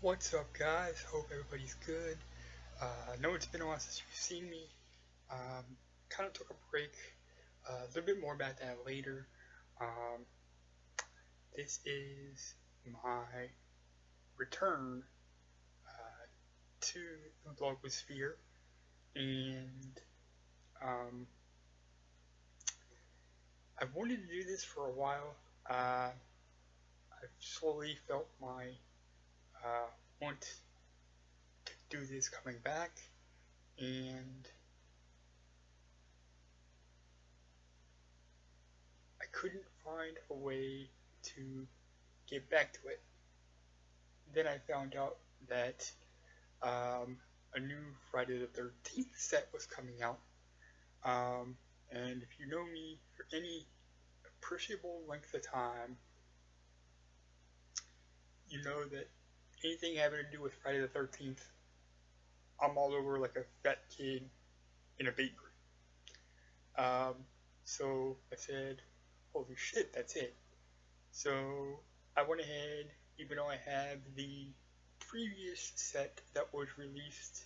What's up, guys? Hope everybody's good. I know it's been a while since you've seen me. Um, kind of took a break. A little bit more about that later. Um, this is my return to the blogosphere, and um, I've wanted to do this for a while. I've slowly felt my uh, want to do this coming back, and I couldn't find a way to get back to it. Then I found out that a new Friday the 13th set was coming out. And if you know me for any appreciable length of time, you know that anything having to do with Friday the 13th, I'm all over like a fat kid in a bakery. Um, so I said, holy shit, that's it. So I went ahead, even though I have the previous set that was released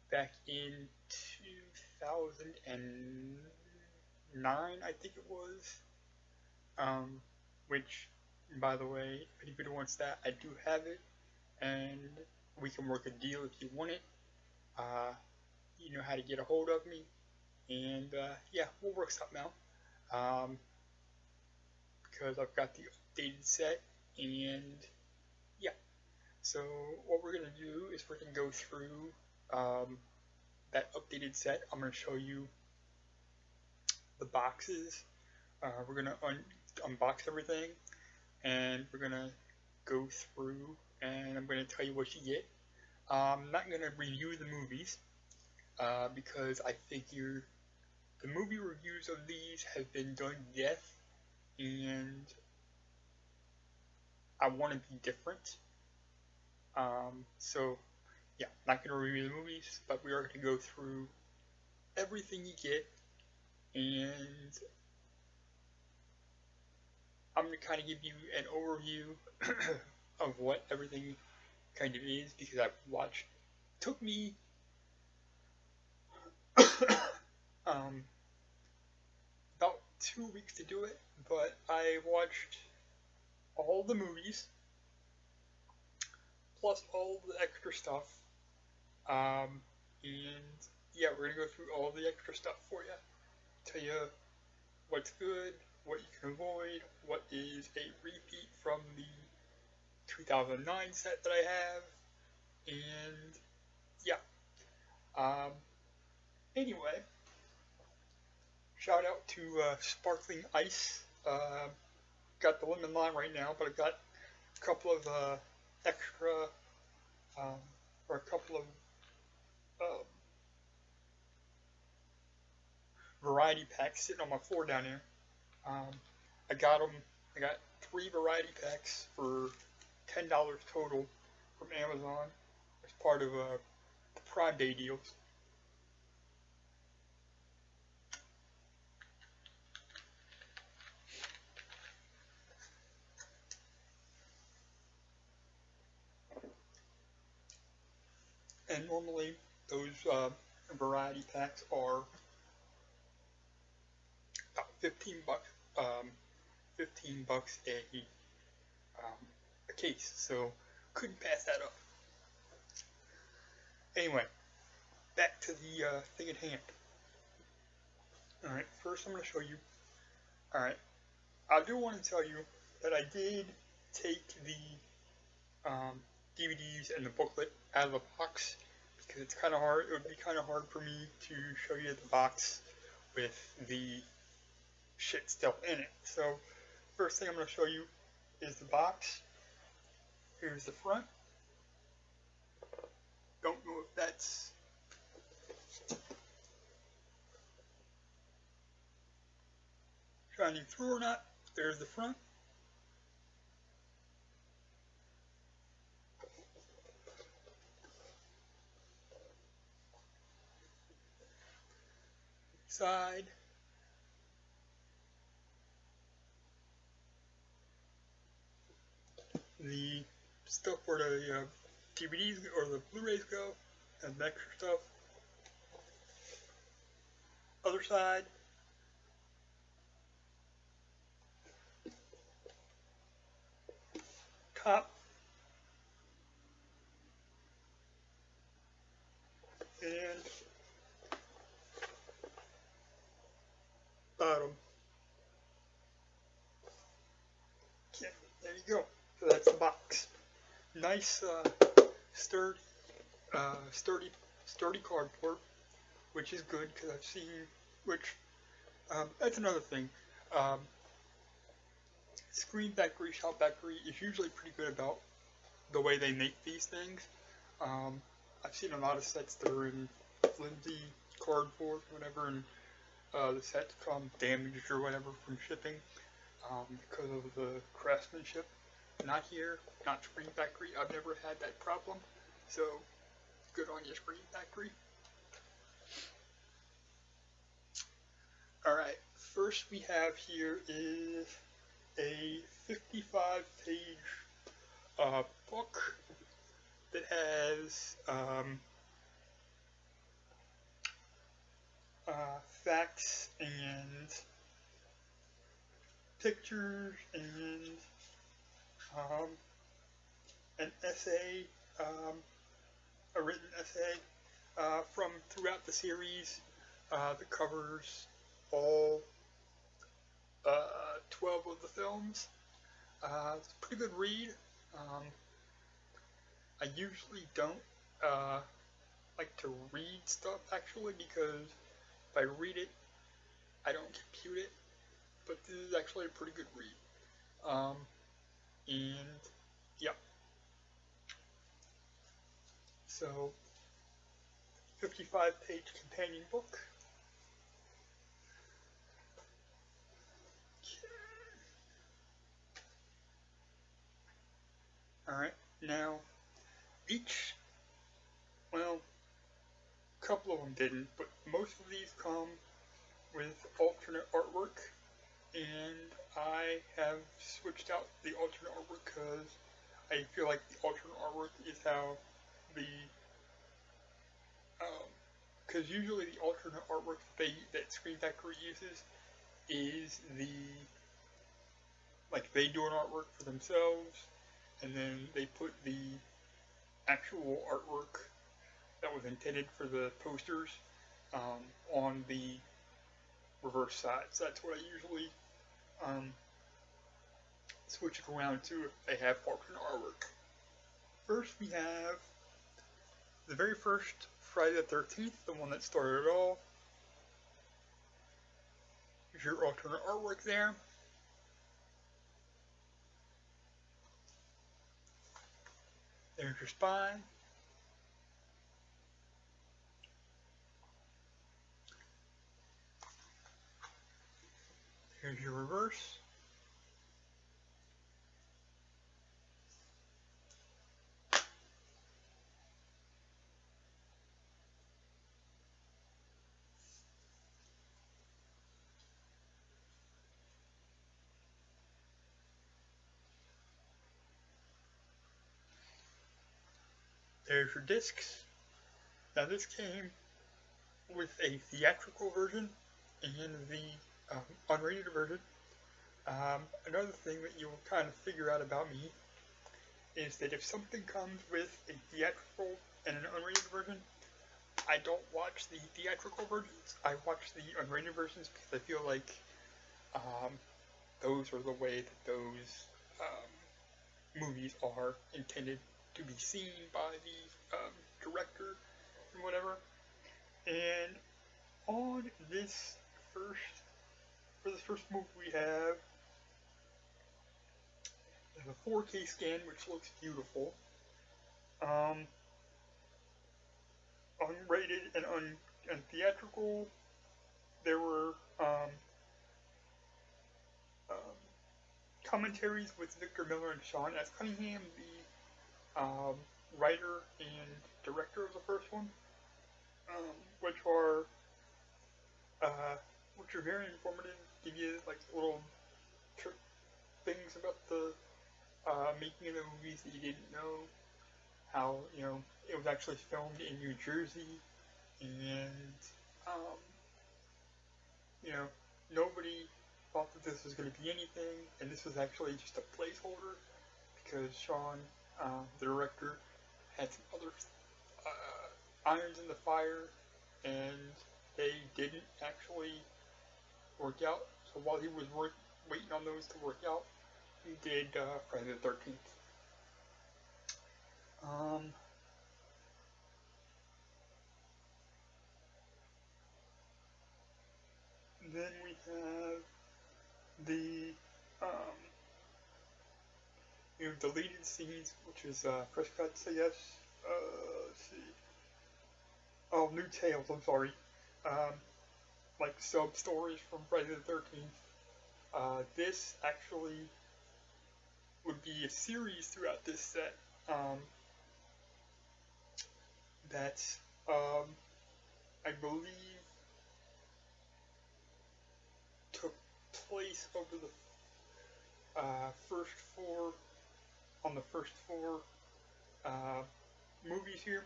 back in 2009, I think it was. Which, by the way, if anybody wants that, I do have it, and we can work a deal if you want it. Uh, you know how to get a hold of me, and yeah, we'll work something out. Um, because I've got the updated set, and yeah. So what we're gonna do is we're gonna go through um, that updated set. I'm gonna show you the boxes. We're gonna unbox everything, and we're gonna go through, and I'm gonna tell you what you get. I'm not gonna review the movies because I figure the movie reviews of these have been done to death, and I want to be different. So yeah, not gonna review the movies, but we are gonna go through everything you get, and I'm going to kind of give you an overview of what everything kind of is because I've watched. It took me um, about 2 weeks to do it, but I watched all the movies plus all the extra stuff. And yeah, we're going to go through all the extra stuff for you. Tell you what's good, what you can avoid, what is a repeat from the 2009 set that I have, and yeah. Um, anyway, shout out to Sparkling Ice. Got the lemon lime right now, but I've got a couple of extra, um, or a couple of uh, variety packs sitting on my floor down here. Um, I got them. I got 3 variety packs for $10 total from Amazon as part of the Prime Day deals. And normally those variety packs are about 15 bucks. 15 bucks a case, so couldn't pass that up. Anyway, back to the thing at hand. Alright, first I'm going to show you. Alright, I do want to tell you that I did take the DVDs and the booklet out of the box because it's kind of hard. It would be kind of hard for me to show you the box with the shit still in it. So, first thing I'm going to show you is the box. Here's the front. Don't know if that's shining through or not. There's the front. Side. The stuff where the DVDs or the Blu-rays go, and the extra stuff. Other side, top, and bottom. Okay, there you go. So that's the box. Nice, sturdy, sturdy cardboard, which is good because I've seen, which, that's another thing. Um, Screen Factory, Shop Factory is usually pretty good about the way they make these things. I've seen a lot of sets that are in flimsy cardboard, whatever, and the sets come damaged or whatever from shipping because of the craftsmanship. Not here, not Screen Factory. I've never had that problem, so good on you, Screen Factory. Alright, first we have here is a 55-page book that has facts and pictures and an essay, a written essay from throughout the series that covers all 12 of the films. It's a pretty good read. I usually don't like to read stuff actually because if I read it, I don't compute it. But this is actually a pretty good read. And yeah. So 55-page companion book. Alright, now well, a couple of them didn't, but most of these come with alternate artwork, and I have switched out the alternate artwork because I feel like the alternate artwork is how the because usually the alternate artwork that Screen Factory uses is they do an artwork for themselves, and then they put the actual artwork that was intended for the posters on the reverse side. So that's what I usually switch it around to if they have alternate artwork. First we have the very first Friday the 13th, the one that started it all. Here's your alternate artwork there. There's your spine. Here's your reverse. There's your discs. Now this came with a theatrical version and the unrated version. Another thing that you'll kind of figure out about me is that if something comes with a theatrical and an unrated version, I don't watch the theatrical versions. I watch the unrated versions because I feel like those are the way that those movies are intended to be seen by the director and whatever. And on this for this first movie we have a 4K scan, which looks beautiful. Unrated and theatrical, there were commentaries with Victor Miller and Sean S. Cunningham, the writer and director of the first one, which are very informative, give you like little things about the making of the movies that you didn't know, how, it was actually filmed in New Jersey, and, um, you know, nobody thought that this was going to be anything, and this was actually just a placeholder, because Sean, the director, had some other irons in the fire, and they didn't actually work out. So while he was waiting on those to work out, he did Friday the 13th. Then we have the um, deleted scenes, which is fresh cuts, I guess. Let's see. Oh, new tales. I'm sorry. Um, like sub stories from Friday the 13th. This actually would be a series throughout this set that I believe took place over the first four on the first four movies here.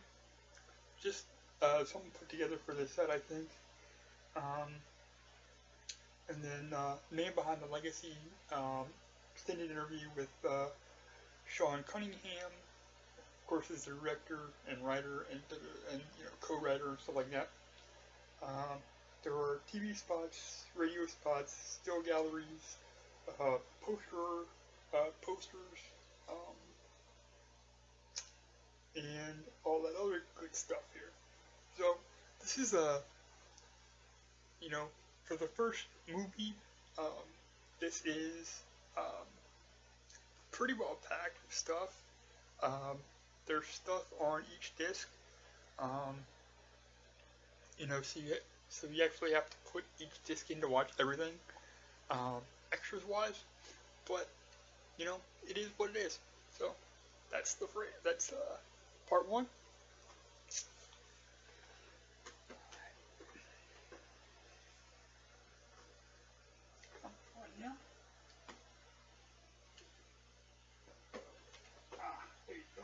Just something put together for this set, I think. And then Man Behind the Legacy, extended interview with Sean Cunningham, of course, is the director and writer and co-writer and stuff like that. There were TV spots, radio spots, still galleries, posters, and all that other good stuff here. So this is for the first movie, this is pretty well packed with stuff. There's stuff on each disc, so you actually have to put each disc in to watch everything, extras wise. But it is what it is. So that's part one. Now. There you go.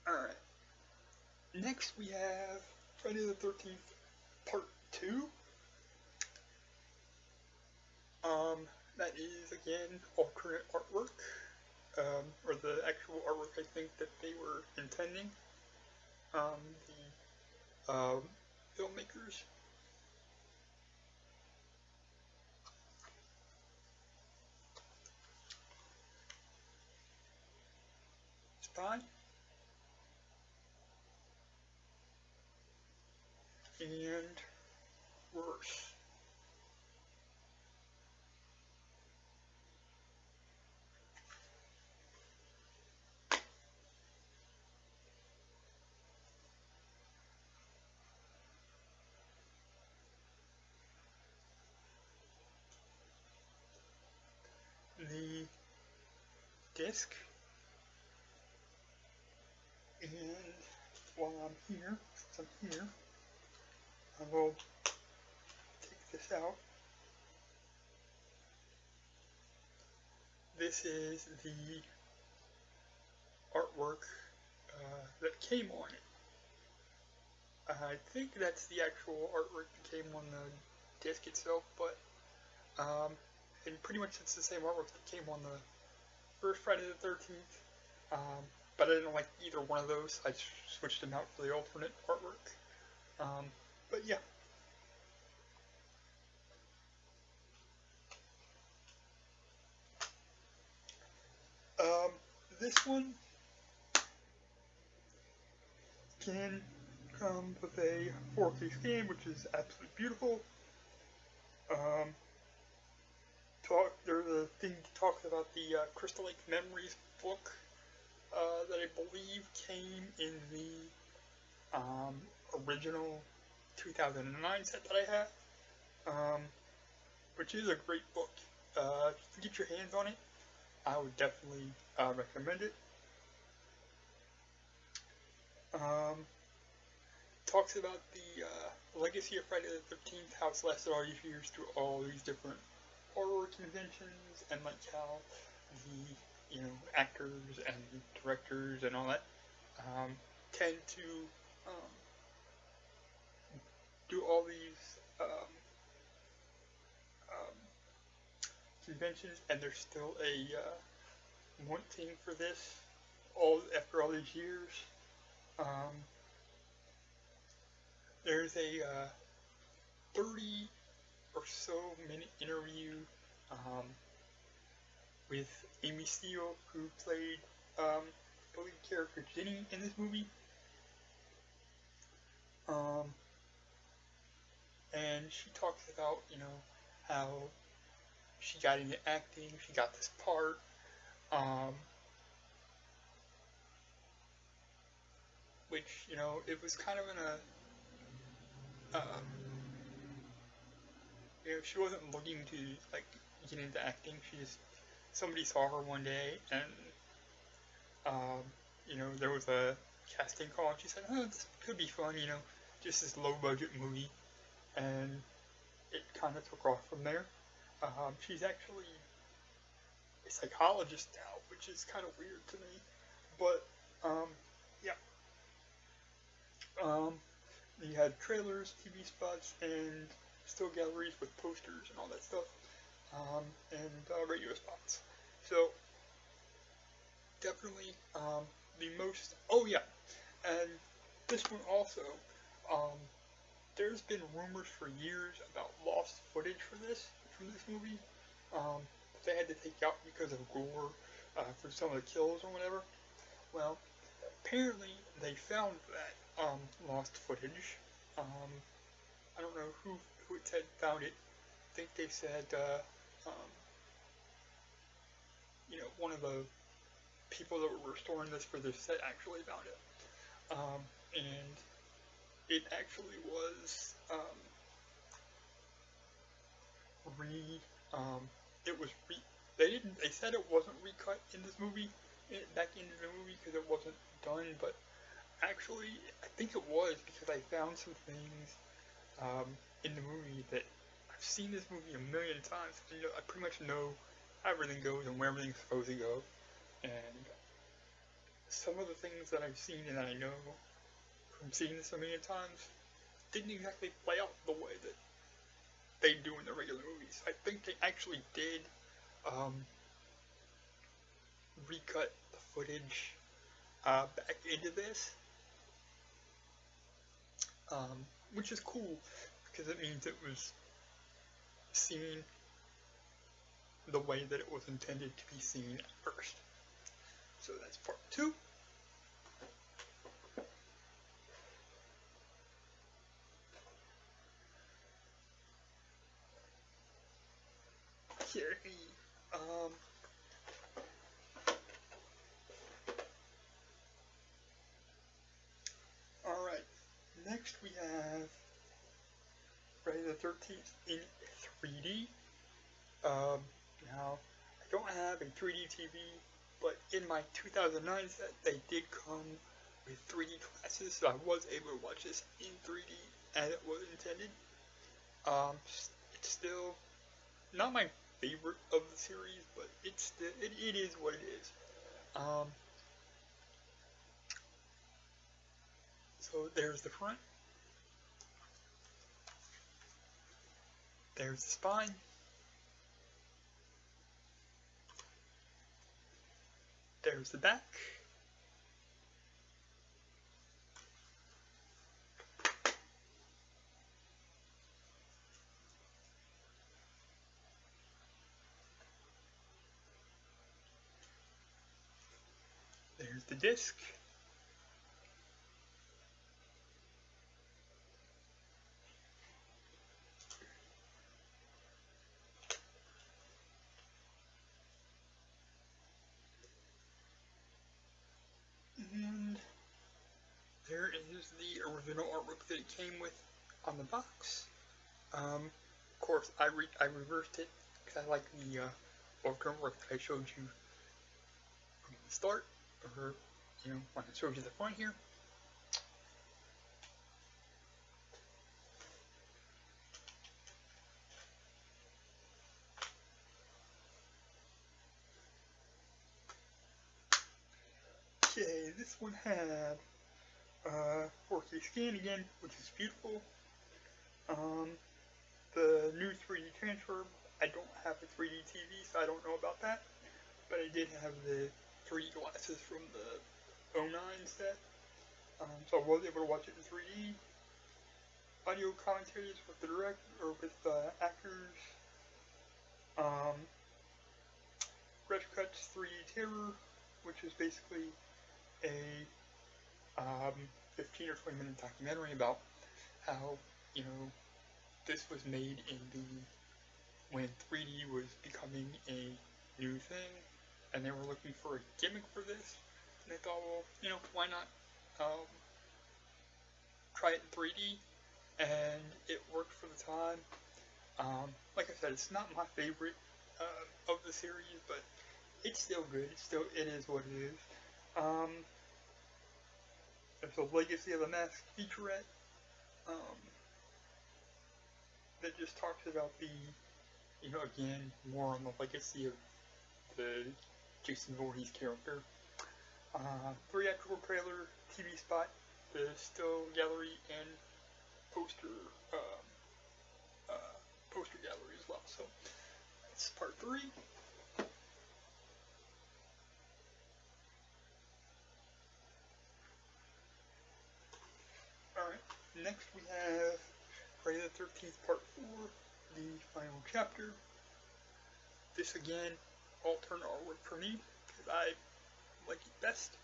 Alright. Next we have Friday the 13th Part 2. That is, again, alternate artwork, or the actual artwork I think that they were intending, the filmmakers. Spy. And worse. The disc, and while I'm here, since I'm here, I will take this out. This is the artwork that came on it. I think that's the actual artwork that came on the disc itself, but and pretty much it's the same artwork that came on the first Friday the 13th, but I didn't like either one of those. I switched them out for the alternate artwork. But yeah. This one can come with a 4K scan, which is absolutely beautiful. There's a thing talking about the Crystal Lake Memories book that I believe came in the original 2009 set that I have, which is a great book. If you get your hands on it, I would definitely recommend it. Um, talks about the legacy of Friday the 13th, how it's lasted all these years through all these different horror conventions, and like how the actors and directors and all that tend to um, do all these um, conventions, and there's still a wanting for this all after all these years. Um, there's a 30 or so minute interview um, with Amy Steele, who played the lead character Jenny in this movie. Um, and she talks about, how she got into acting, she got this part, which, it was kind of in she wasn't looking to, like, get into acting. Somebody saw her one day, and, there was a casting call, and she said, oh, this could be fun, just this low-budget movie, and it kind of took off from there. She's actually a psychologist now, which is kind of weird to me, but, yeah. You had trailers, TV spots, and still galleries with posters and all that stuff, and radio spots. So, definitely the most. Oh yeah, and this one also. There's been rumors for years about lost footage from this movie. That they had to take out because of gore for some of the kills or whatever. Well, apparently they found that lost footage. I don't know who it said found it. I think they said one of the people that were restoring this for the set actually found it, and it actually was re it was re they said it wasn't recut in this movie back into the movie because it wasn't done, but actually I think it was, because I found some things in the movie that I've seen this movie a million times. I pretty much know how everything goes and where everything's supposed to go, and some of the things that I've seen and that I know from seeing this a million times didn't exactly play out the way that they do in the regular movies. I think they actually did recut the footage back into this, which is cool because it means it was seen the way that it was intended to be seen at first. So that's part 2. Here, alright, next we have Friday the 13th in 3D. Now, I don't have a 3D TV, but in my 2009 set, they did come with 3D glasses, so I was able to watch this in 3D as it was intended. It's still not my favorite of the series, but it is what it is. So there's the front, there's the spine, there's the back, there's the disc, and there is the original artwork that it came with on the box. Of course, I reversed it because I like the artwork that I showed you from the start, or when I showed you the front here. this one had 4K scan again, which is beautiful. The new 3D transfer, I don't have a 3D TV, so I don't know about that. But I did have the 3D glasses from the '09 set, so I was able to watch it in 3D. Audio commentaries with the with actors. Retro Cuts 3D Terror, which is basically a 15 or 20 minute documentary about how, you know, this was made in when 3D was becoming a new thing, and they were looking for a gimmick for this, and they thought, well, you know, why not try it in 3D, and it worked for the time. Like I said, it's not my favorite of the series, but it's still good. It is what it is. There's a Legacy of the Mask featurette that just talks about the, you know, again, more on the legacy of the Jason Voorhees character. Theatrical trailer, TV spot, the still gallery, and poster gallery as well. So that's part 3. Alright, next we have Friday the 13th Part 4, the final chapter. This again, alternate artwork for me, because I like it best.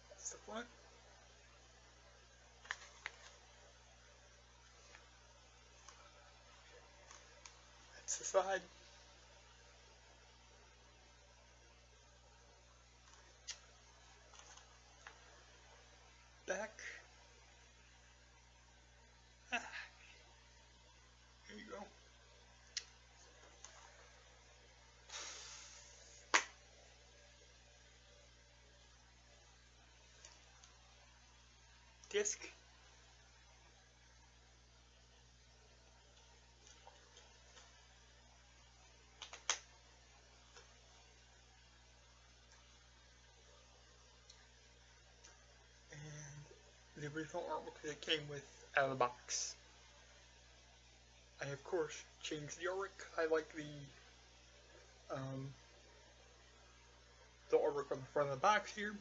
That's the front. That's the side. Back. Here you go. Disc. And the original artwork that came with out of the box. I of course changed the artwork. I like the artwork on the front of the box here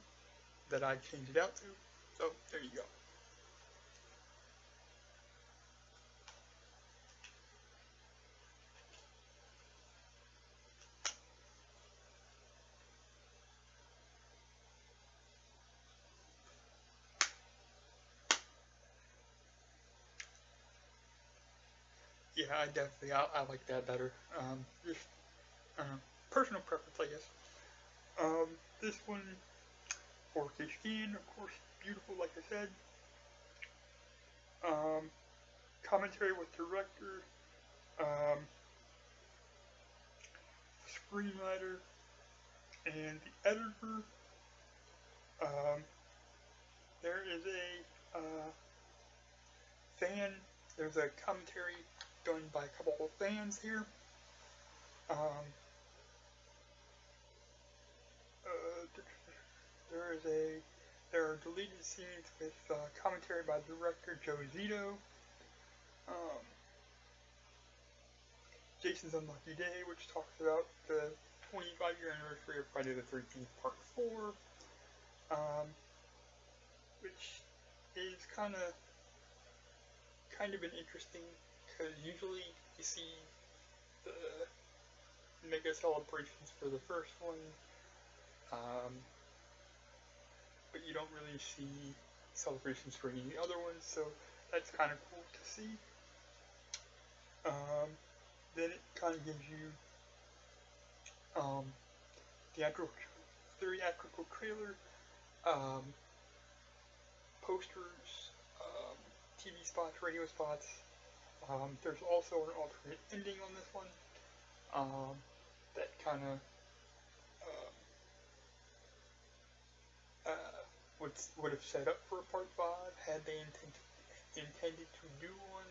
that I changed it out to. So there you go. Yeah, I like that better. Just personal preference, I guess. This one, 4K scan, of course, beautiful, like I said. Commentary with director, screenwriter, and the editor. There is a fan. There's a commentary done by a couple of fans here. There are deleted scenes with commentary by director Joe Zito. Jason's Unlucky Day, which talks about the 25-year anniversary of Friday the 13th Part 4, which is kind of an interesting, because usually you see the mega celebrations for the first one, but you don't really see celebrations for any of the other ones, so that's kind of cool to see. Then it kind of gives you theatrical trailer, posters, TV spots, radio spots. There's also an alternate ending on this one that kind of would have set up for a part 5 had they intended to do one.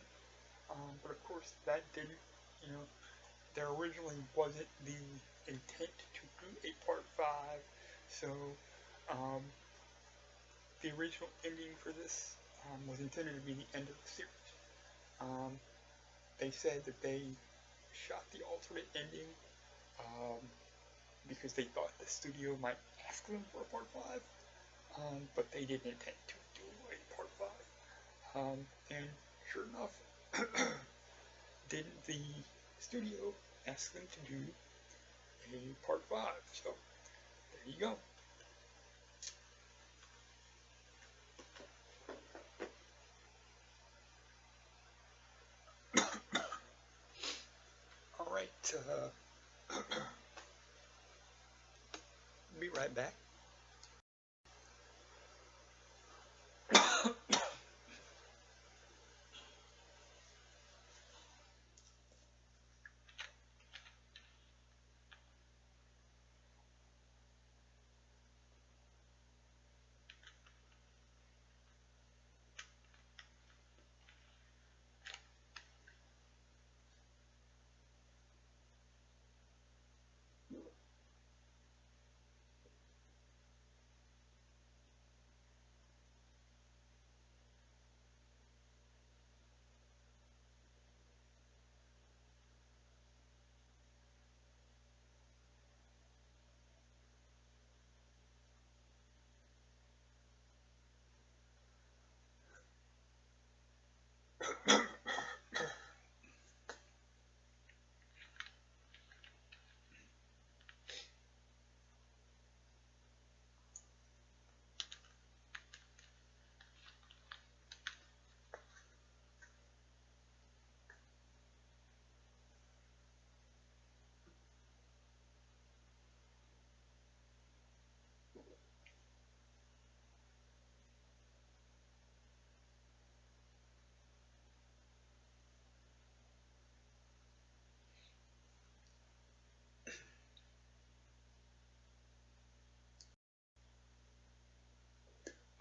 But of course that didn't. You know, there originally wasn't the intent to do a part 5, so the original ending for this was intended to be the end of the series. They said that they shot the alternate ending um, because they thought the studio might ask them for a part 5, but they didn't intend to do a part 5. And sure enough, didn't the studio ask them to do a part 5? So there you go. Alright, be right back.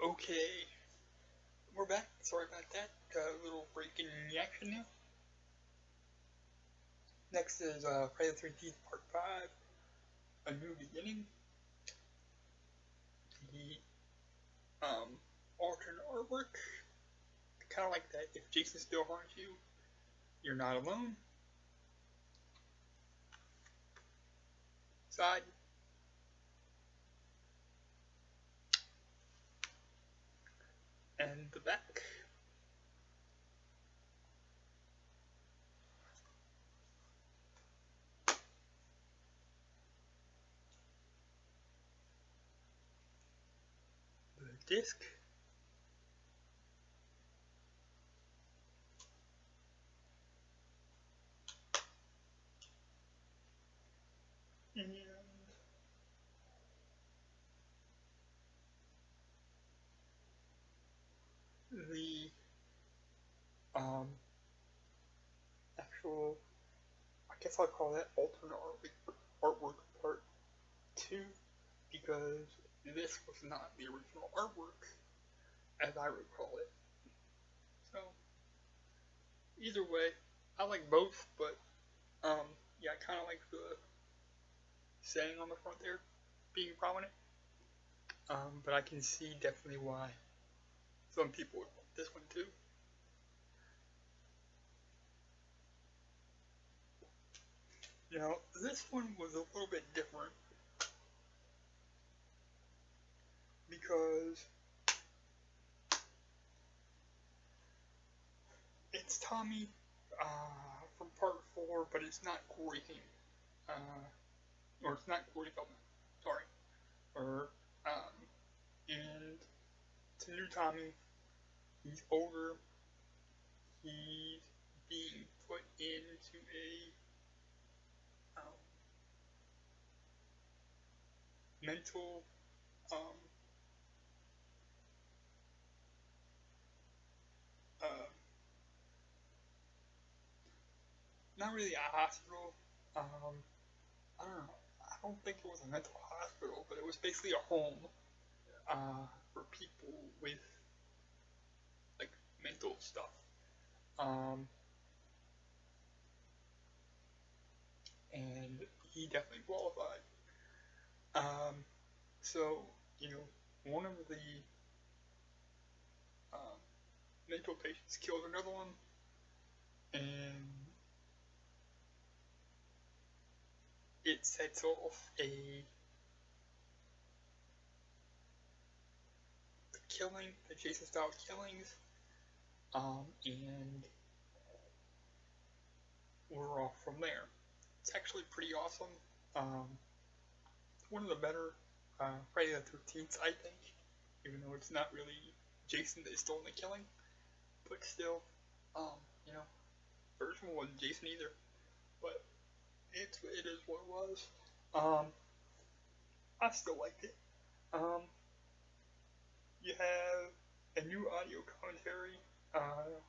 Okay, we're back. Sorry about that. A little break in the action now. Next is Friday the 13th Part 5, A New Beginning. The alternate artwork. Kind of like that. If Jason still haunts you, you're not alone. Side. And the back. The disc. And the actual, I guess I'll call that alternate artwork part 2, because this was not the original artwork as I recall it. So either way, I like both, but yeah, I kind of like the saying on the front there being prominent. But I can see definitely why some people would want this one too. Now, this one was a little bit different because it's Tommy from part 4, but it's not Corey Haim. Or it's not Corey Feldman. Sorry. And it's a new Tommy. He's older. He's being put into a mental uh, not really a hospital. I don't know. I don't think it was a mental hospital, but it was basically a home for people with like mental stuff. And he definitely qualified. So, one of the mental patients killed another one, and it sets off a killing, the Jason style killings, and we're off from there. It's actually pretty awesome. One of the better Friday the 13th, I think, even though it's not really Jason that is doing the killing, but still, you know, first one wasn't Jason either, but it is what it was. I still liked it. You have a new audio commentary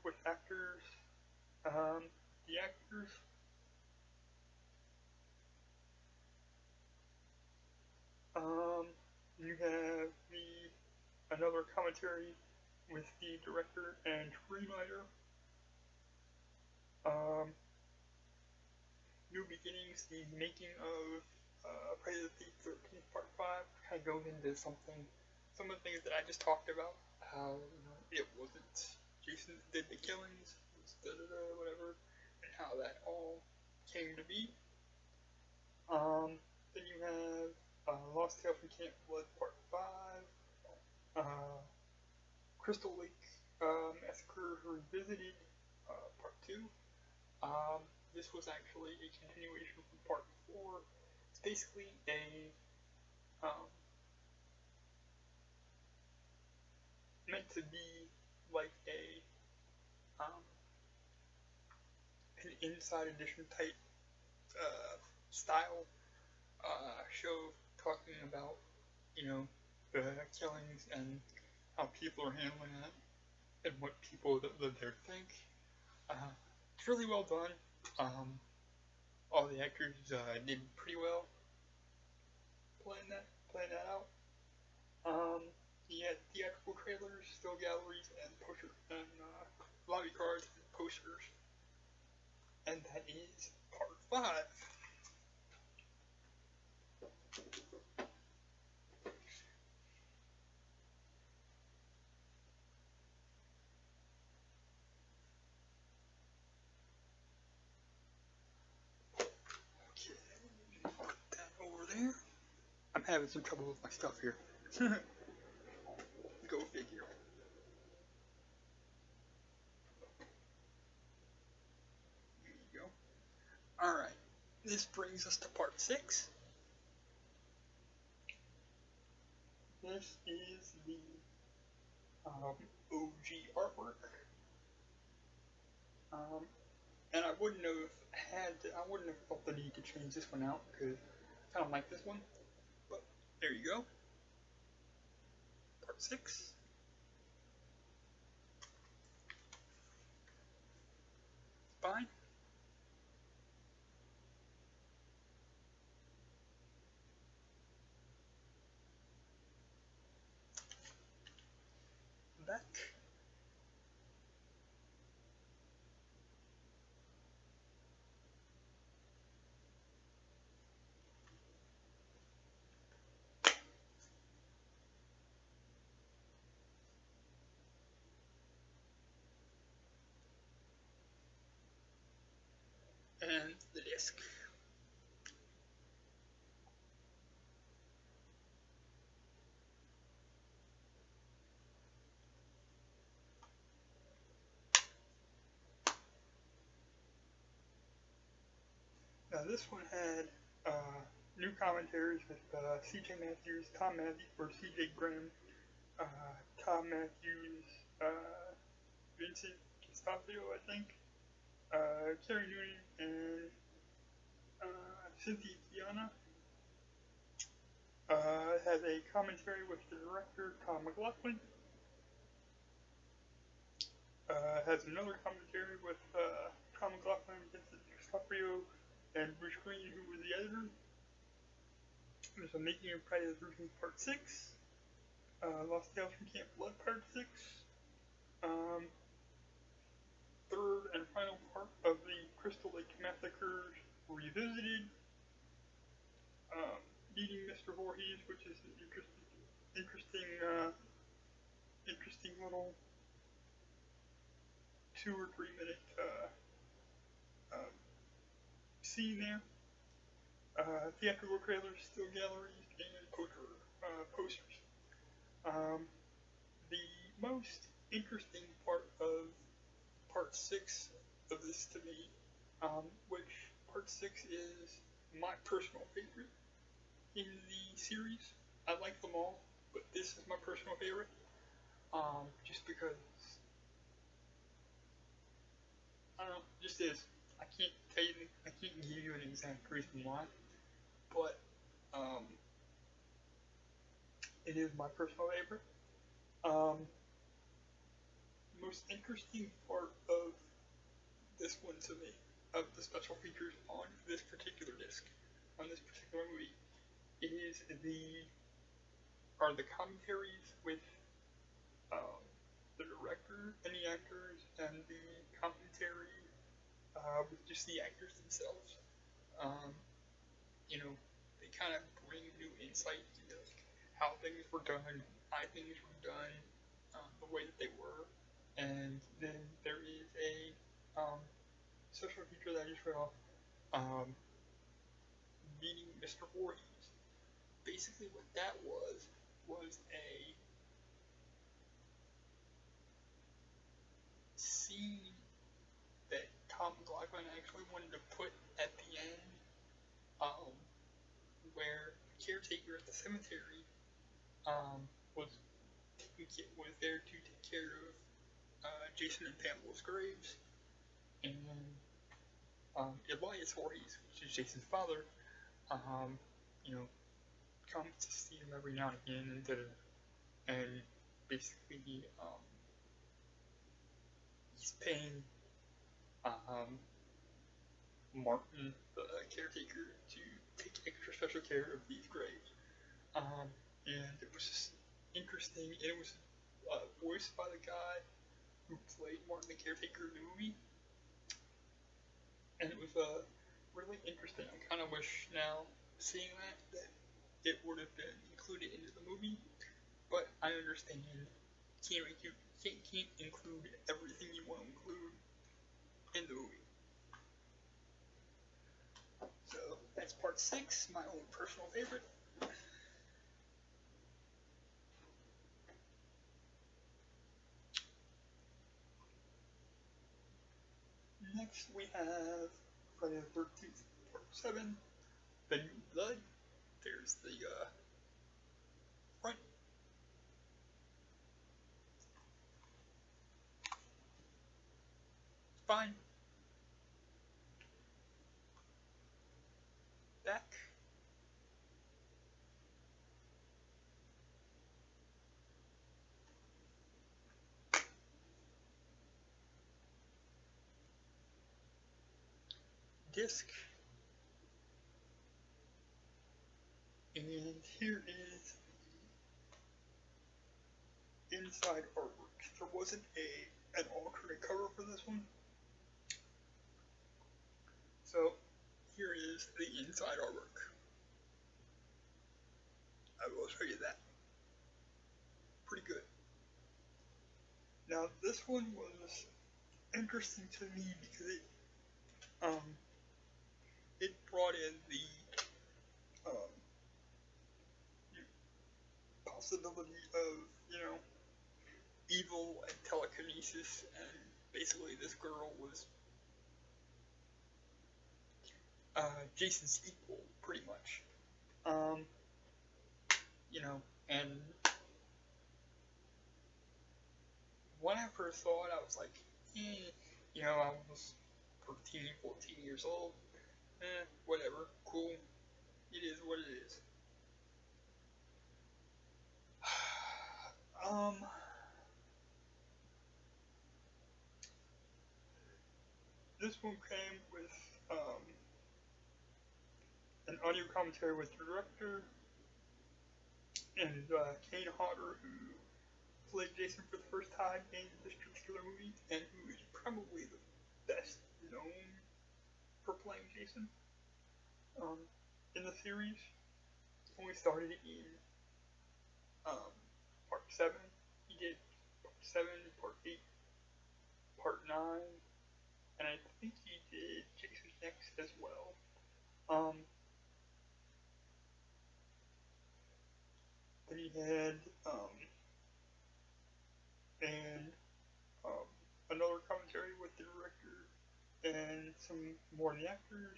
with actors. The actors you have another commentary with the director and screenwriter. New Beginnings, the making of Friday the 13th Part 5, kind of goes into some of the things that I just talked about. How it wasn't Jason that did the killings, it was whatever, and how that all came to be. Then you have Lost Tale from Camp Blood Part 5, Crystal Lake Massacre Revisited Part 2. This was actually a continuation from Part 4. It's basically meant to be like an Inside Edition type style show talking about, the killings and how people are handling it and what people that live there think. It's really well done. All the actors did pretty well playing that out. Yeah, theatrical trailers, still galleries, and posters, and lobby cards and posters. And that is Part 5. Okay, put that over there. I'm having some trouble with my stuff here. Go figure. There you go. Alright, this brings us to Part 6. This is the OG artwork. And I wouldn't have felt the need to change this one out because I kind of like this one. But there you go. Part 6. Fine. Back. And the disc. Now this one had new commentaries with C.J. Matthews, Tom Matthews, or C.J. Graham, Tom Matthews, Vincent Castafio, I think, Carrie Noonan, and Cynthia Kiana. It has a commentary with the director, Tom McLaughlin. Has another commentary with Tom McLaughlin, Vincent Castafio, and Bruce Green, who was the editor. There's a Making of Friday the 13th Part 6. Lost Tales from Camp Blood Part 6. Third and final part of the Crystal Lake Massacre Revisited. Meeting Mr. Voorhees, which is an interesting little 2 or 3 minute scene there. Theatrical trailers, still galleries, and posters. The most interesting part of part 6 of this to me, which part 6 is my personal favorite in the series. I like them all, but this is my personal favorite. Just because, I don't know, just is. I can't give you an exact reason why, but, it is my personal favorite. Most interesting part of this one to me, of the special features on this particular disc, on this particular movie, are the commentaries with the director and the actors, and the commentary with just the actors themselves. You know, they kind of bring new insight into how things were done, why things were done, the way that they were. And then there is a special feature that I just read off, meeting Mr. Voorhees. Basically, what that was a scene that Tom McLaughlin actually wanted to put at the end, where the caretaker at the cemetery was there to take care of Jason and Pamela's graves, and Elias Voorhees, which is Jason's father, you know, comes to see him every now and again, and basically he's paying Martin, the caretaker, to take extra special care of these graves. And it was just interesting, and it was voiced by the guy who played Martin the caretaker in the movie, and it was really interesting. I kind of wish now, seeing that it would have been included into the movie, but I understand you can't include everything you want to include in the movie. So that's part 6, my own personal favorite. Next we have Friday the 13th, part 7, The New Blood. There's the front. Fine. Back. Disc. And here is the inside artwork. There wasn't an alternate cover for this one. So here is the inside artwork. I will show you that. Pretty good. Now this one was interesting to me because it brought in the possibility of, evil and telekinesis, and basically this girl was Jason's equal, pretty much. And when I first saw it, I was like, I was 13, 14 years old, whatever, cool, it is what it is. This one came with an audio commentary with the director and Kane Hodder, who played Jason for the first time in this particular movie, and who is probably the best known for playing Jason in the series. When we started in part 7, he did part 7, part 8, part 9, and I think he did Jason X as well. Then he had and another commentary with the director and some more of the actors.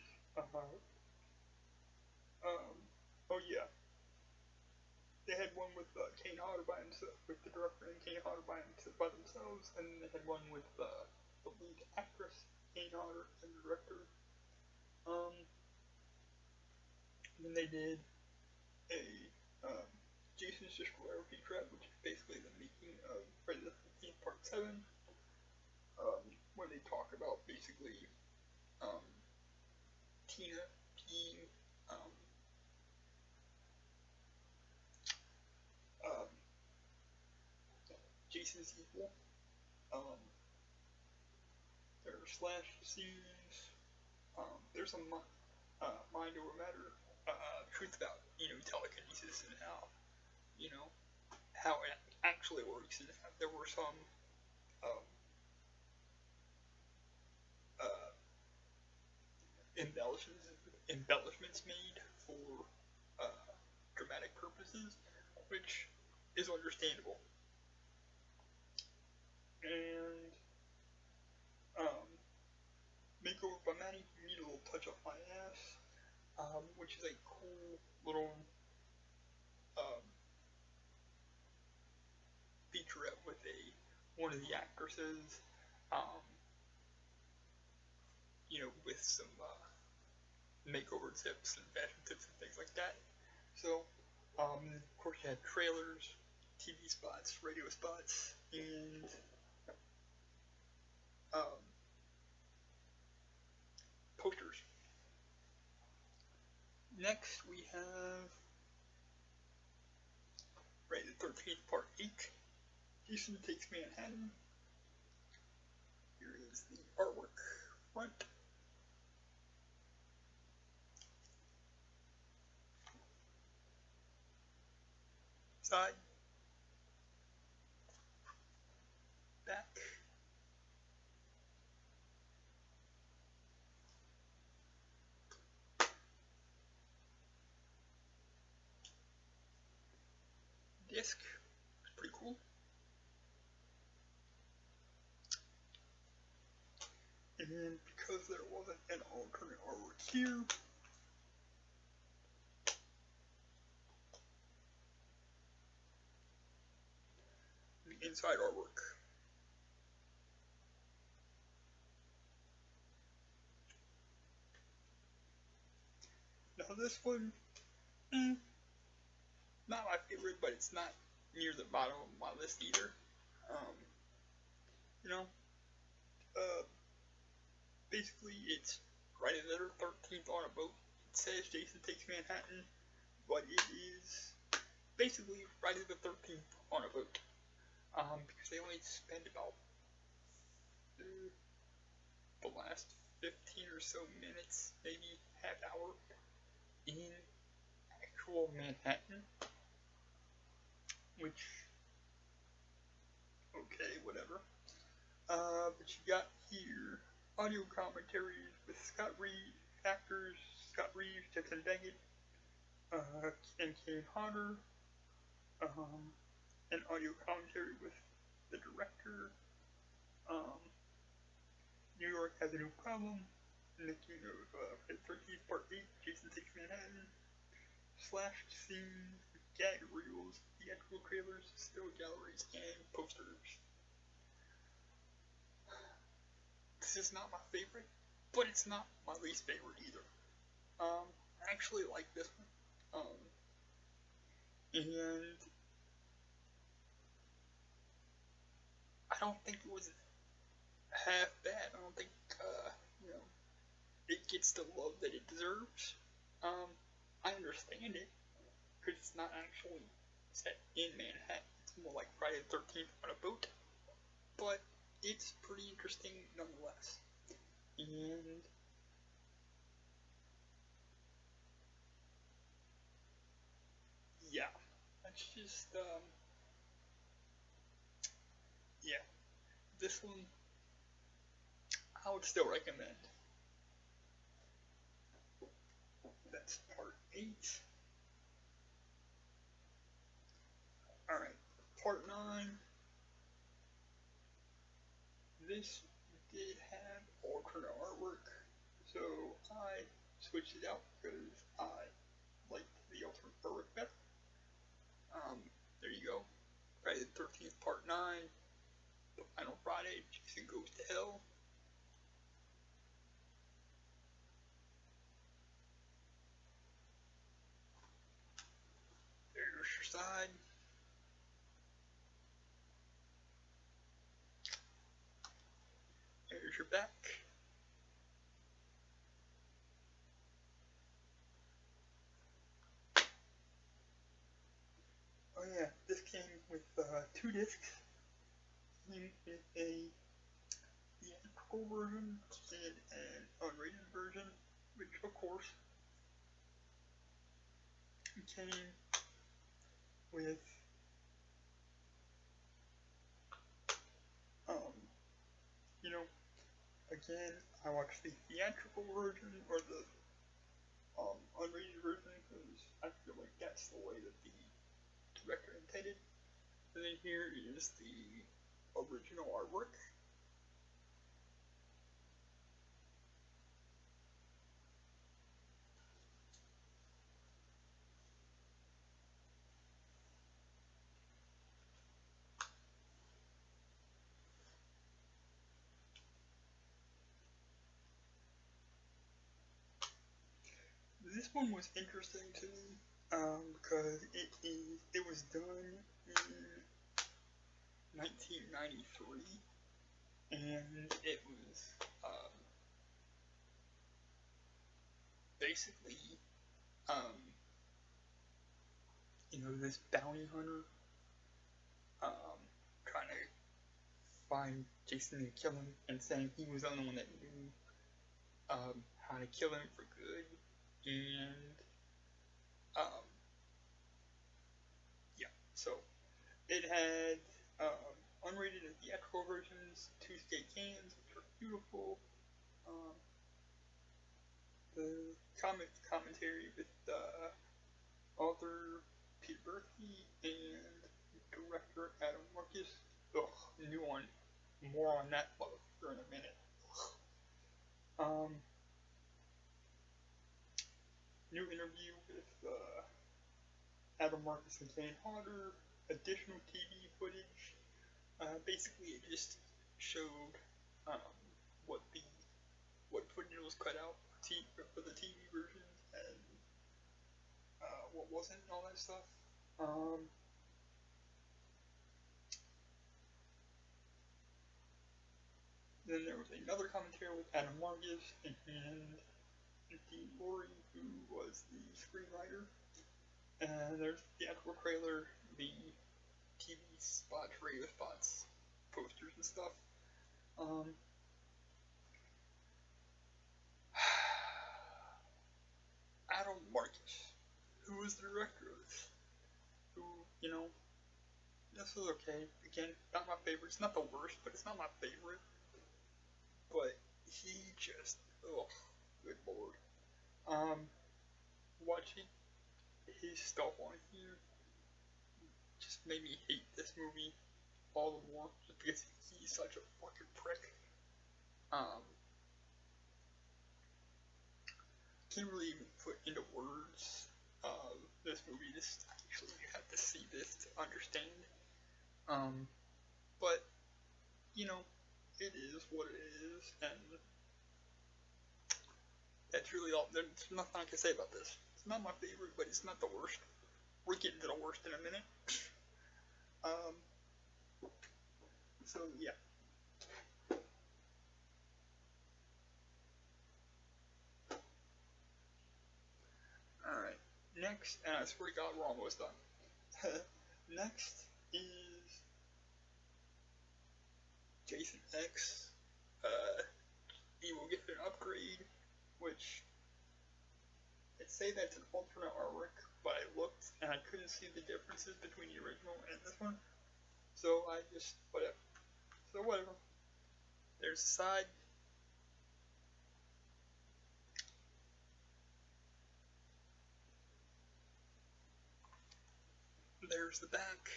Oh yeah, they had one with Kane Hodder by himself, with the director and Kane Hodder by themselves, and they had one with the lead actress, Kane Hodder, and the director. Then they did a Jason's Destroyer featurette, which is basically the making of Friday the 13th Part 7, where they talk about basically Tina being Jason's equal. There are slash scenes. There's some mind over matter truth about telekinesis and how it actually works, and there were some um, uh, embellishments made for dramatic purposes, which is understandable. And Makeover by Manny, Need a Little Touch Up My Ass, which is a cool little featurette with one of the actresses, with some makeover tips and fashion tips and things like that. So, of course, you had trailers, TV spots, radio spots, and posters. Next, we have Friday the 13th Part 8, Jason Takes Manhattan. Here is the artwork front. Side. Back. Disc. It's pretty cool. And because there wasn't an alternate artwork here, the inside artwork. Now this one, not my favorite, but it's not near the bottom of my list either. Basically it's Friday the 13th on a boat. It says Jason Takes Manhattan, but it is basically Friday the 13th on a boat. Because they only spend about the last 15 or so minutes, maybe half hour, in actual Manhattan, which, okay, whatever. But you got here audio commentaries with Scott Reeves, actors Scott Reeves, Jackson Daggett, and Kane Hodder, an audio commentary with the director. New York Has a New Problem, making of Friday the 13th Part 8, Jason Takes Manhattan, slashed scenes, gag reels, theatrical trailers, still galleries, and posters. This is not my favorite, but it's not my least favorite either. I actually like this one. And I don't think it was half bad. I don't think, it gets the love that it deserves. I understand it, because it's not actually set in Manhattan. It's more like Friday the 13th on a boat. But it's pretty interesting nonetheless. And yeah, that's just, yeah, this one, I would still recommend. That's part 8. Alright, part 9. This did have alternate artwork, so I switched it out because I liked the alternate artwork better. There you go. Friday the 13th, part 9. The final Friday, Jason Goes to Hell. There's your side. There's your back. Oh yeah, this came with 2 discs. Came with a theatrical version and an unrated version, which of course came with you know, again, I watched the theatrical version or the unrated version because I feel like that's the way that the director intended. And then here is the original artwork. This one was interesting to me because it was done in 1993, and it was basically this bounty hunter trying to find Jason and kill him, and saying he was the only one that knew how to kill him for good, and yeah, so it had unrated and theatrical versions, 2 skate cans, which are beautiful. The commentary with author Peter Berkey and director Adam Marcus. Ugh, new one. More on that motherfucker in a minute. New interview with Adam Marcus and Kane Hodder. Additional TV footage. Basically, it just showed what footage was cut out for the TV versions and what wasn't and all that stuff. Then there was another commentary with Adam Marcus and Dean Lorey, who was the screenwriter. And there's the theatrical trailer, the TV spots, radio spots, posters and stuff. Adam Marcus, who was the director of this, who, this was okay. Again, not my favorite. It's not the worst, but it's not my favorite. But he just, good lord. Watching his stuff on here just made me hate this movie all the more, just because he's such a fucking prick. Can't really even put into words this movie. This actually, you have to see this to understand. But it is what it is, and that's really all. There's nothing I can say about this. It's not my favorite, but it's not the worst. We're getting to the worst in a minute. So yeah. Alright. Next, and I swear to God, we're almost done. Next is Jason X. He will get an upgrade, which it say that's an alternate artwork, but I looked and I couldn't see the differences between the original and this one. So I just whatever. There's the side. there's the back.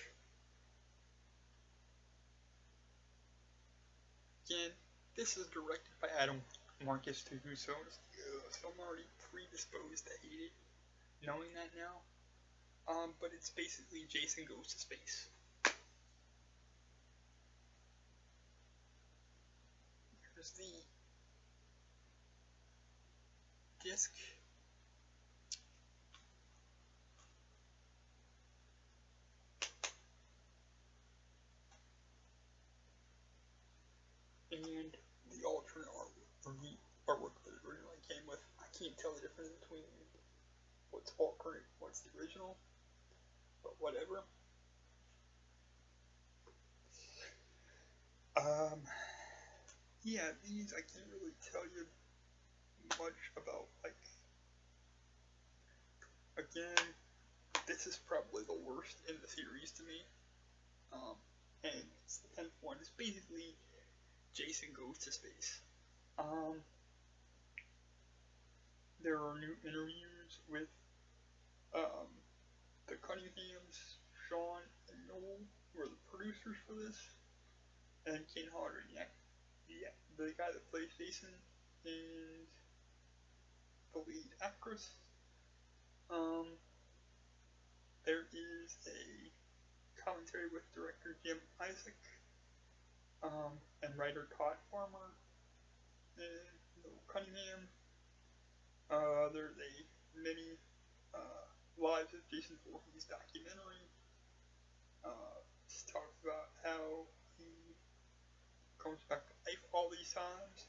Again, this is directed by Adam Marcus Tuhu, so I'm already predisposed to hate it, knowing that now. But it's basically Jason Goes to Space. Here's the disc. And the alternate artwork, or the artwork that it originally came with. I can't tell the difference between what's alternate and what's the original, but whatever. Yeah, these I can't really tell you much about. Like, again, this is probably the worst in the series to me. And it's the 10th one. It's basically Jason Goes to Space. There are new interviews with the Cunninghams, Sean and Noel, who are the producers for this, and Kane Hodder, the guy that plays Jason, and the lead actress. There is a commentary with director Jim Isaac, and writer Todd Farmer, and Noel Cunningham. There's a mini Lives of Jason Voorhees documentary. Just talks about how he comes back to life all these times.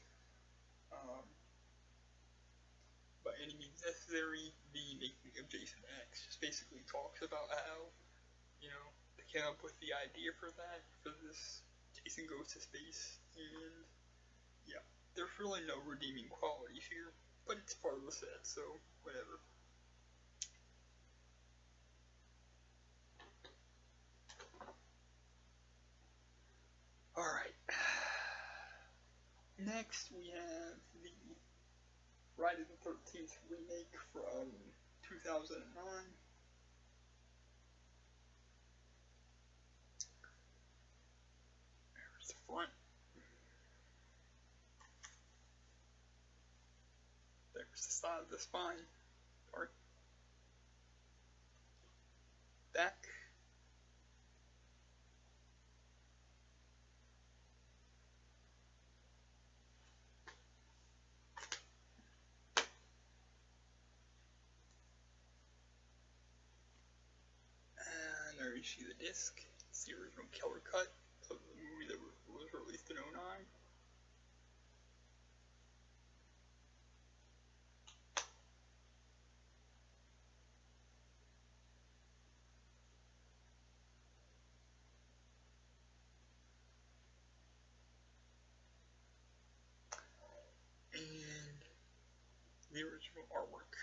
By any means necessary, the making of Jason X just basically talks about how, they came up with the idea for that, for this Jason Goes to Space, and yeah, there's really no redeeming qualities here, but it's part of the set, so whatever. Alright. Next, we have the Friday the 13th remake from 2009. There's the front. There's the side of the spine part. Back. And there you see the disc. It's the original color cut of the movie that was released in 2009. And the original artwork.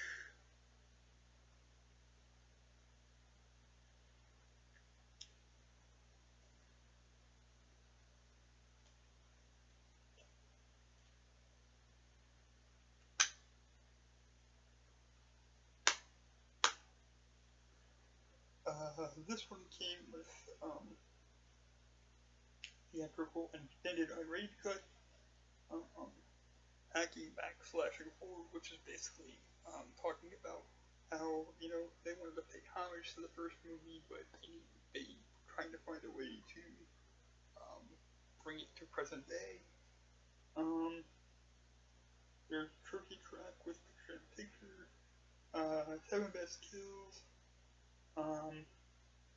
This one came with theatrical and extended unrated cut, hacking /and forward, which is basically talking about how they wanted to pay homage to the first movie, but they trying to find a way to bring it to present day. There's a tribute track with picture in picture, 7 best kills,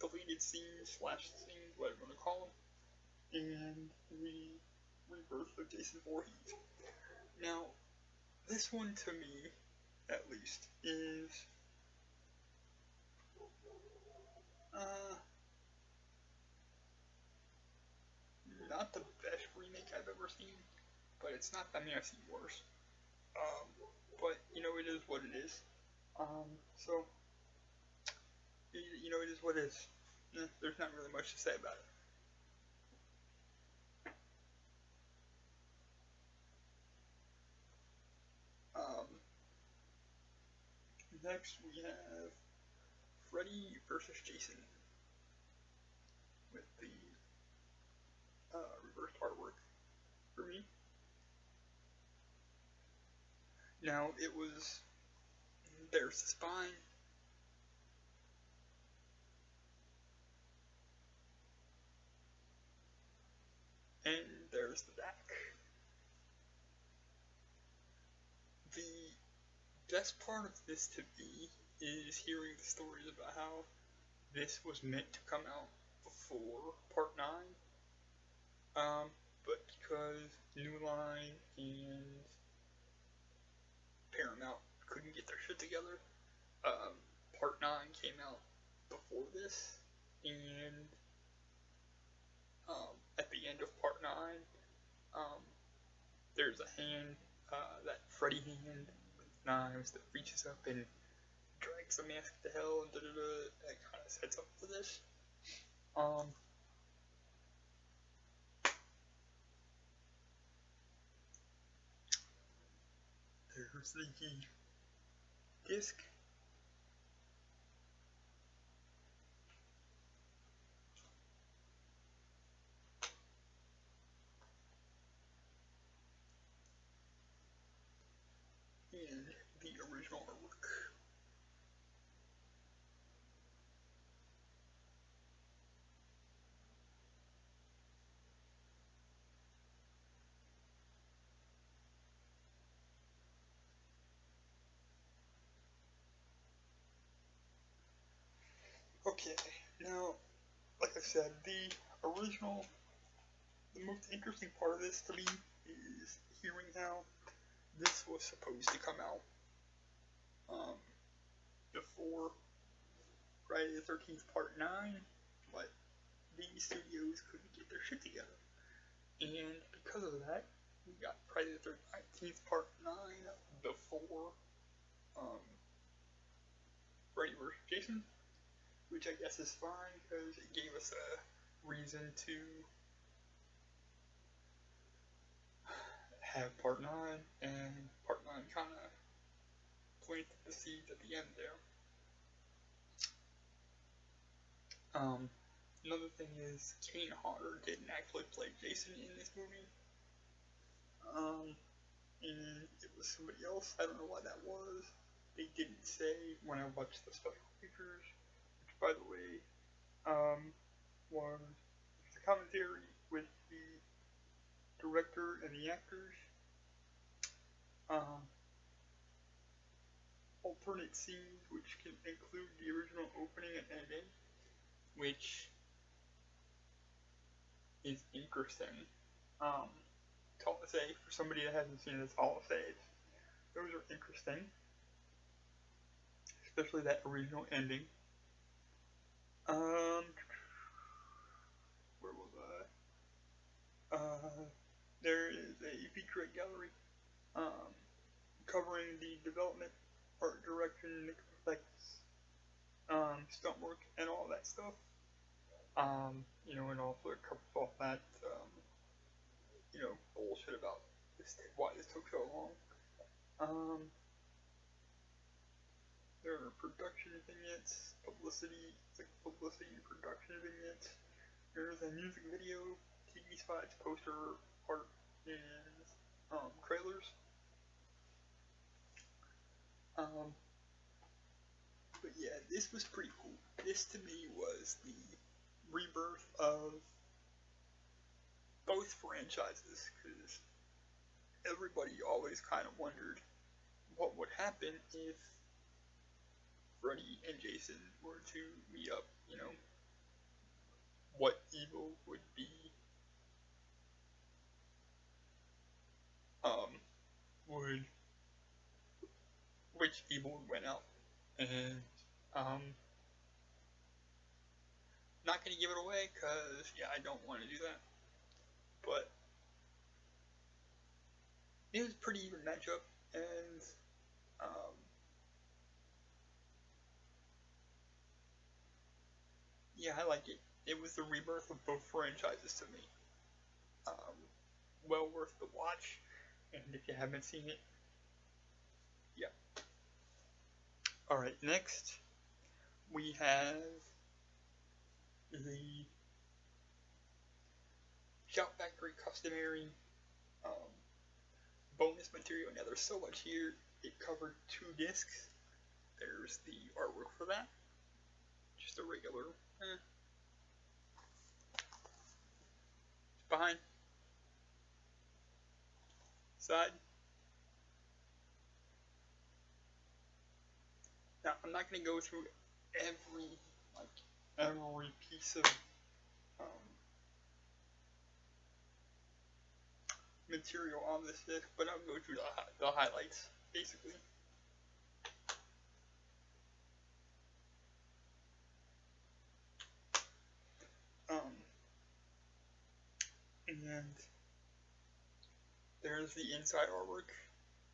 deleted scenes / scenes, whatever you want to call them, and rebirth of Jason Voorhees. Now, this one to me, at least, is not the best remake I've ever seen, but it's not, I've seen worse. But, it is what it is. So, it is what it is. There's not really much to say about it. Next we have Freddy vs. Jason. with the reversed artwork for me. Now it was, there's the spine, and there's the back. The best part of this to me is hearing the stories about how this was meant to come out before Part 9, but because New Line and Paramount couldn't get their shit together, Part 9 came out before this, and at the end of Part 9, there's a hand, that Freddy hand with knives that reaches up and drags the mask to hell, and that kind of sets up for this. There's the disc. And the original artwork. Okay, now, like I said, the most interesting part of this to me is hearing how this was supposed to come out before Friday the 13th Part 9, but these studios couldn't get their shit together. And because of that, we got Friday the 13th Part 9 before Freddy vs. Jason, which I guess is fine because it gave us a reason to have Part 9, and Part 9 kind of planted the seeds at the end there. Another thing is, Kane Hodder didn't actually play Jason in this movie. And it was somebody else. I don't know why that was. They didn't say when I watched the special features, which, by the way, was the commentary with the director and the actors. Alternate scenes, which can include the original opening and ending, which is interesting. To say, for somebody that hasn't seen this, I'll say those are interesting, especially that original ending. Where was I? There is a featurette gallery covering the development, art direction, effects, stunt work, and all that stuff. And also it covers off that, bullshit about why this took so long. There are production vignettes, publicity and production vignettes. There's a music video, TV spots, poster art, and trailers. But yeah, this was pretty cool. This to me was the rebirth of both franchises, because everybody always kind of wondered what would happen if Freddy and Jason were to meet up, what evil would be, which evil would win out. And, not gonna give it away, cause, I don't want to do that. But, it was a pretty even matchup, and, I like it. It was the rebirth of both franchises to me. Well worth the watch, and if you haven't seen it, Alright, next we have the Shout Factory customary bonus material. Now there's so much here. It covered 2 discs. There's the artwork for that. Just a regular. Behind. Side. Now I'm not gonna go through every piece of material on this disc, but I'll go through the highlights basically. And there's the inside artwork.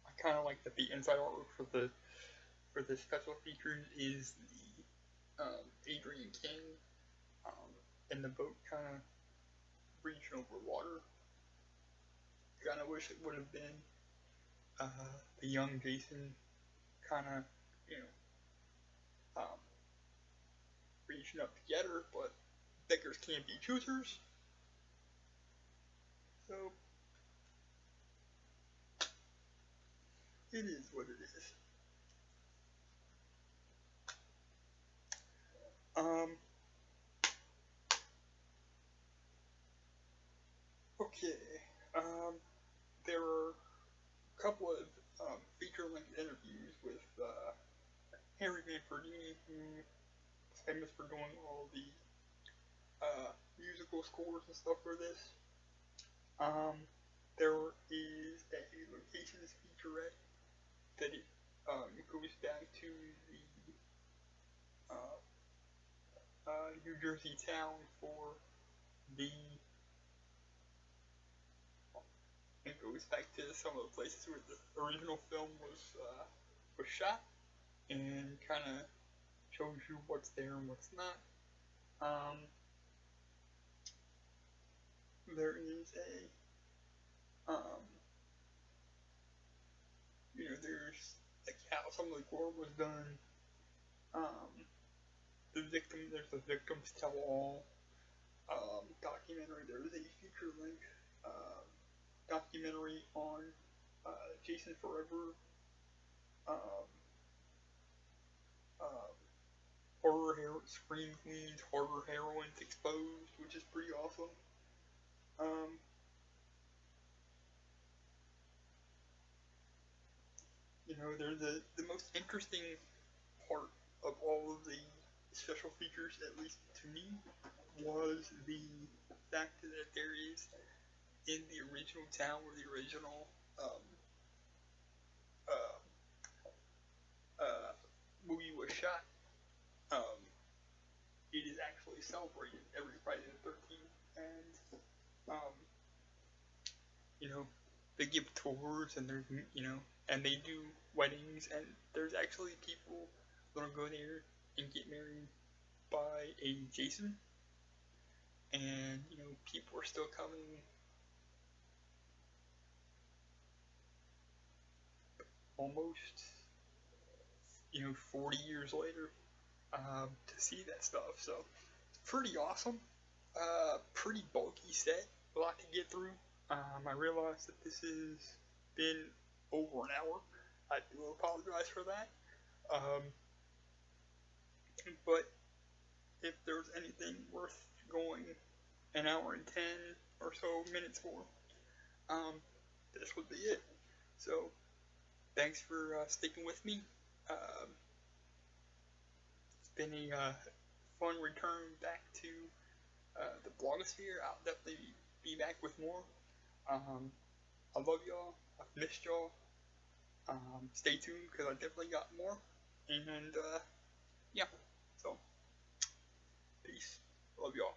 I kind of like that the inside artwork for the special features is the Adrian King in the boat kind of reaching over water. Kind of wish it would have been the young Jason kind of, reaching up together, but beggars can't be choosers. So it is what it is. Okay. There were a couple of feature-length interviews with Henry Manfredini, who is famous for doing all the musical scores and stuff for this. There is a locations featurette that it goes back to the New Jersey town for the. It goes back to some of the places where the original film was shot, and kind of shows you what's there and what's not. There is there's like how some of the gore was done. There's the Victims Tell All documentary. There's a feature-length documentary on Jason Forever. Scream Queens, Horror Heroines Exposed, which is pretty awesome. There's the most interesting part of all of the special features, at least to me, was the fact that there is, in the original town where the original movie was shot, it is actually celebrated every Friday the 13th, and they give tours, and there's and they do weddings, and there's actually people gonna go there and get married by a Jason, and people are still coming almost 40 years later to see that stuff. So pretty awesome. Pretty bulky set, a lot to get through. I realize that this has been over an hour. I do apologize for that. But if there's anything worth going an hour and 10 or so minutes for, this would be it. So thanks for sticking with me. It's been a fun return back to the blogosphere. I'll definitely be back with more. I love y'all. I've missed y'all. Stay tuned because I definitely got more. And yeah, so peace. Love y'all.